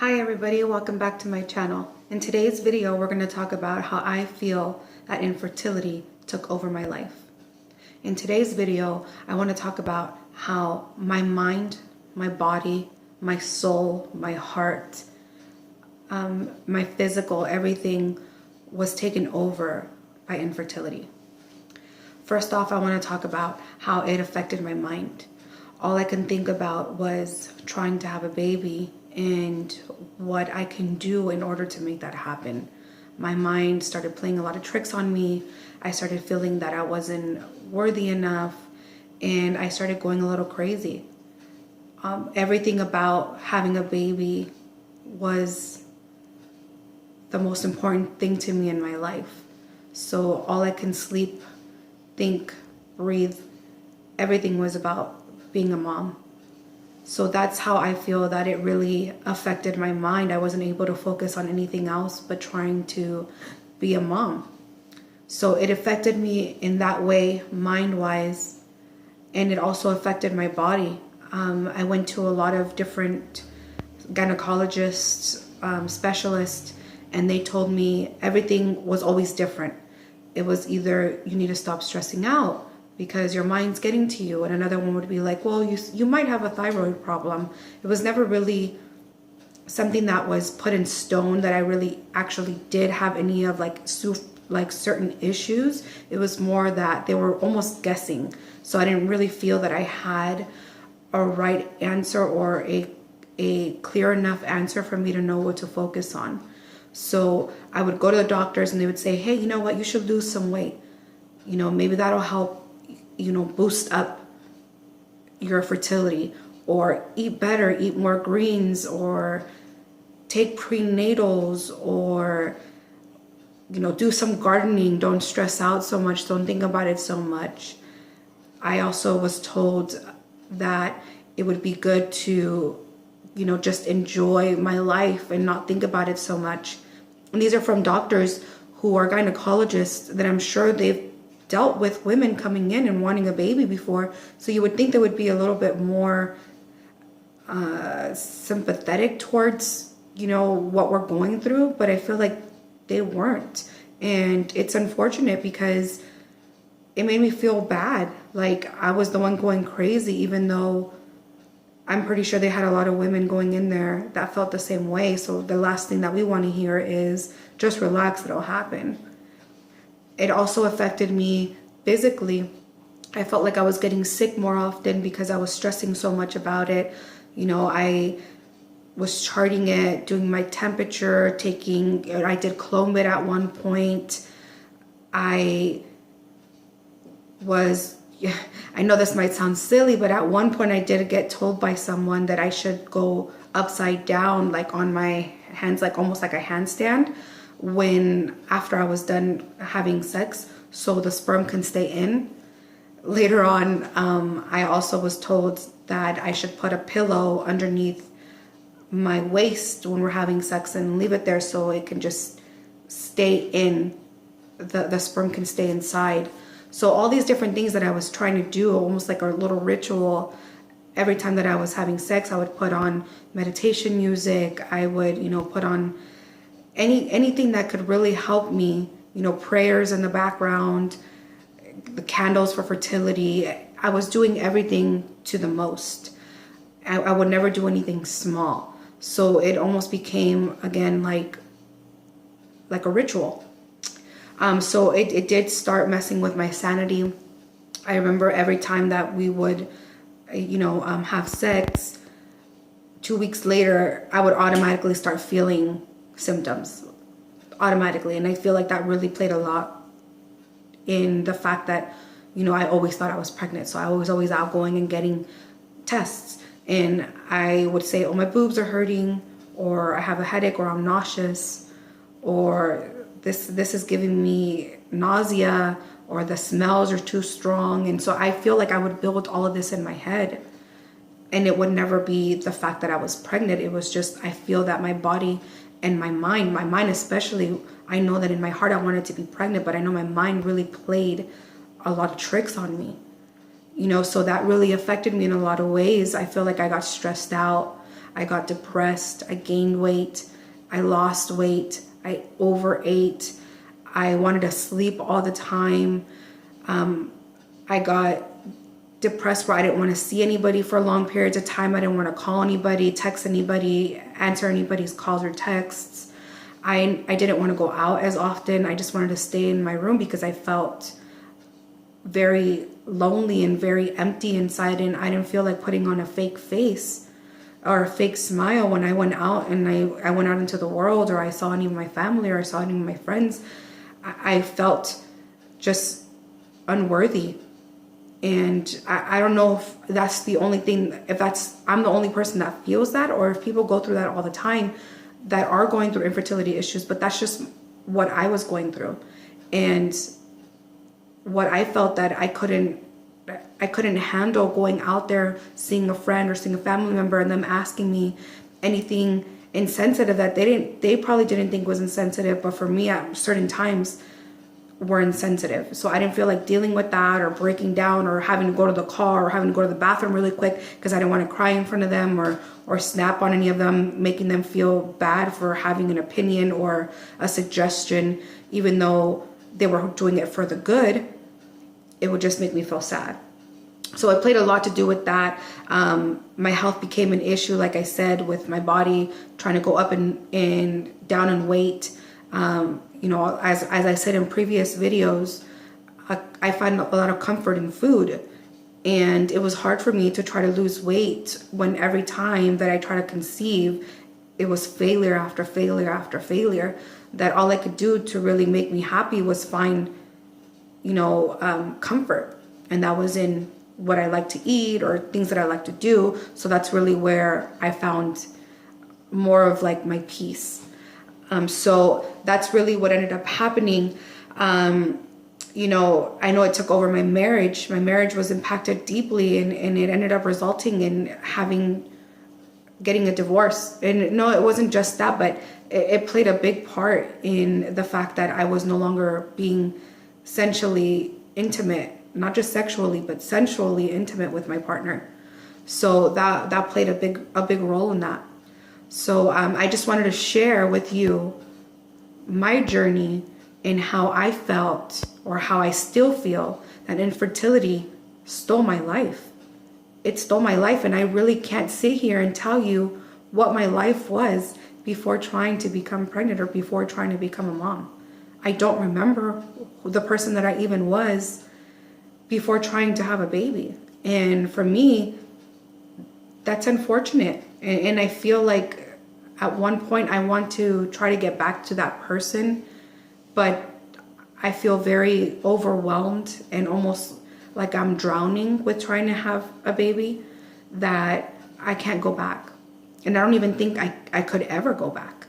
Hi everybody, welcome back to my channel. In today's video, we're going to talk about how I feel that infertility took over my life. In today's video, I want to talk about how my mind, my body, my soul, my heart, my physical, everything was taken over by infertility. First off, I want to talk about how it affected my mind. All I can think about was trying to have a baby and what I can do in order to make that happen. My mind started playing a lot of tricks on me. I started feeling that I wasn't worthy enough, and I started going a little crazy. Everything about having a baby was the most important thing to me in my life. So all I can sleep, think, breathe, everything was about being a mom. So that's how I feel that it really affected my mind. I wasn't able to focus on anything else but trying to be a mom. So it affected me in that way, mind-wise, and it also affected my body. I went to a lot of different gynecologists, specialists, and they told me everything was always different. It was either you need to stop stressing out because your mind's getting to you, and another one would be like, well, you might have a thyroid problem. It was never really something that was put in stone that I really actually did have any of like certain issues. It was more that they were almost guessing. So I didn't really feel that I had a right answer or a clear enough answer for me to know what to focus on. So I would go to the doctors and they would say, hey, you know what, you should lose some weight. Maybe that'll help, boost up your fertility, or eat better, eat more greens, or take prenatals, or, do some gardening. Don't stress out so much. Don't think about it so much. I also was told that it would be good to, just enjoy my life and not think about it so much. And these are from doctors who are gynecologists that I'm sure they've dealt with women coming in and wanting a baby before. So you would think they would be a little bit more sympathetic towards, what we're going through. But I feel like they weren't. And it's unfortunate because it made me feel bad. Like I was the one going crazy, even though I'm pretty sure they had a lot of women going in there that felt the same way. So the last thing that we want to hear is just relax, it'll happen. It also affected me physically. I felt like I was getting sick more often because I was stressing so much about it. I was charting it, doing my temperature, I did Clomid at one point. I know this might sound silly, but at one point I did get told by someone that I should go upside down, like on my hands, like almost like a handstand, after I was done having sex, so the sperm can stay in. Later on, I also was told that I should put a pillow underneath my waist when we're having sex and leave it there so it can just stay in, the sperm can stay inside. So all these different things that I was trying to do, almost like a little ritual. Every time that I was having sex, I would put on meditation music. I would, put on anything that could really help me, prayers in the background, the candles for fertility. I was doing everything to the most. I would never do anything small. So it almost became, again, like a ritual. So it did start messing with my sanity. I remember every time that we would, have sex, 2 weeks later, I would automatically start feeling symptoms automatically. And I feel like that really played a lot in the fact that, I always thought I was pregnant. So I was always outgoing and getting tests. And I would say, oh, my boobs are hurting, or I have a headache, or I'm nauseous, or this is giving me nausea, or the smells are too strong. And so I feel like I would build all of this in my head, and it would never be the fact that I was pregnant. It was just, I feel that my body and my mind especially, I know that in my heart I wanted to be pregnant, but I know my mind really played a lot of tricks on me. So that really affected me in a lot of ways. I feel like I got stressed out. I got depressed. I gained weight. I lost weight. I overate. I wanted to sleep all the time. I got depressed where I didn't want to see anybody for long periods of time. I didn't want to call anybody, text anybody, answer anybody's calls or texts. I didn't want to go out as often. I just wanted to stay in my room because I felt very lonely and very empty inside, and I didn't feel like putting on a fake face or a fake smile when I went out and I went out into the world, or I saw any of my family, or I saw any of my friends. I felt just unworthy. And I don't know if that's the only thing, I'm the only person that feels that, or if people go through that all the time that are going through infertility issues, but that's just what I was going through. And what I felt that I couldn't handle going out there, seeing a friend or seeing a family member and them asking me anything insensitive that they probably didn't think was insensitive, but for me at certain times were insensitive. So I didn't feel like dealing with that or breaking down or having to go to the car or having to go to the bathroom really quick because I didn't want to cry in front of them or snap on any of them, making them feel bad for having an opinion or a suggestion, even though they were doing it for the good. It would just make me feel sad. So it played a lot to do with that. My health became an issue, like I said, with my body trying to go up and down in weight. You know, as I said in previous videos, I find a lot of comfort in food. And it was hard for me to try to lose weight when every time that I try to conceive, it was failure after failure after failure. That all I could do to really make me happy was find, you know, comfort. And that was in what I like to eat or things that I like to do. So that's really where I found more of like my peace. So that's really what ended up happening. You know, I know it took over my marriage. My marriage was impacted deeply, and it ended up resulting in getting a divorce. And no, it wasn't just that, but it played a big part in the fact that I was no longer being sensually intimate, not just sexually, but sensually intimate with my partner. So that played a big role in that. So I just wanted to share with you my journey and how I felt, or how I still feel, that infertility stole my life. It stole my life, and I really can't sit here and tell you what my life was before trying to become pregnant or before trying to become a mom. I don't remember the person that I even was before trying to have a baby. And for me, that's unfortunate. And I feel like at one point I want to try to get back to that person, but I feel very overwhelmed and almost like I'm drowning with trying to have a baby, that I can't go back. And I don't even think I could ever go back.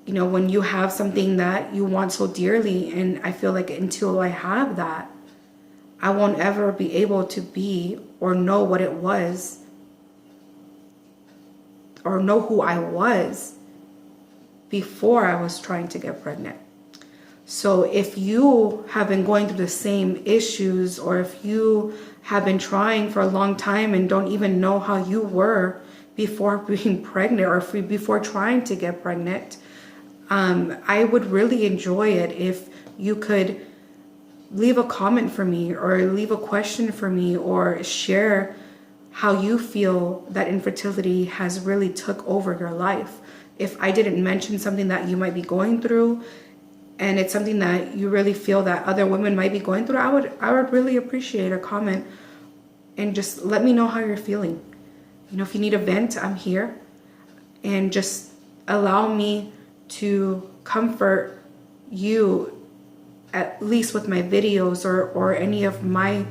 You know, when you have something that you want so dearly, and I feel like until I have that, I won't ever be able to be or know what it was, or know who I was before I was trying to get pregnant. So if you have been going through the same issues, or if you have been trying for a long time and don't even know how you were before being pregnant, or before trying to get pregnant, I would really enjoy it if you could leave a comment for me, or leave a question for me, or share how you feel that infertility has really took over your life. If I didn't mention something that you might be going through, and it's something that you really feel that other women might be going through, I would really appreciate a comment, and just let me know how you're feeling. You know, if you need a vent, I'm here. And just allow me to comfort you, at least with my videos or any of my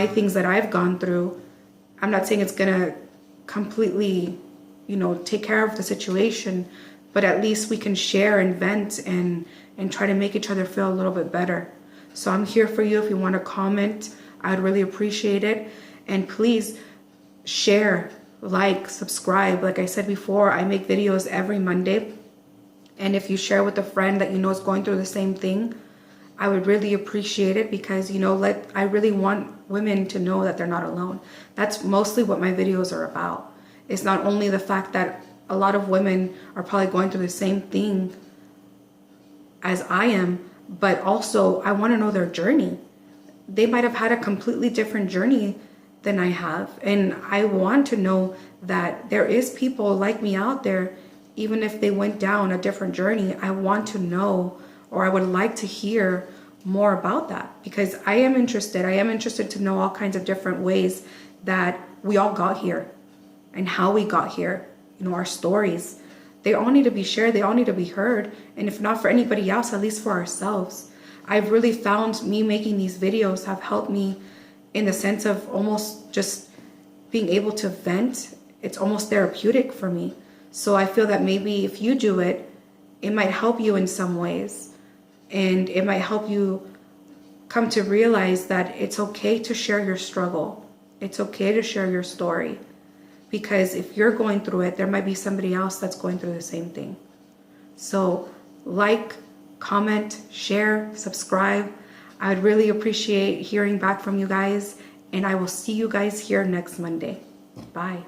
things that I've gone through. I'm not saying it's gonna completely, you know, take care of the situation, but at least we can share and vent and try to make each other feel a little bit better. So I'm here for you. If you want to comment, I'd really appreciate it. And please share, like, subscribe. Like I said before, I make videos every Monday. And if you share with a friend that you know is going through the same thing, I would really appreciate it, because, you know, I really want women to know that they're not alone. That's mostly what my videos are about, It's not only the fact that a lot of women are probably going through the same thing as I am, but also I want to know their journey. They might have had a completely different journey than I have. And I want to know that there is people like me out there, even if they went down a different journey. I want to know, or I would like to hear more about that, because I am interested. I am interested to know all kinds of different ways that we all got here and how we got here. You know, our stories, they all need to be shared. They all need to be heard. And if not for anybody else, at least for ourselves. I've really found me making these videos have helped me in the sense of almost just being able to vent. It's almost therapeutic for me. So I feel that maybe if you do it, it might help you in some ways. And it might help you come to realize that it's okay to share your struggle. It's okay to share your story. Because if you're going through it, there might be somebody else that's going through the same thing. So like, comment, share, subscribe. I would really appreciate hearing back from you guys. And I will see you guys here next Monday. Bye.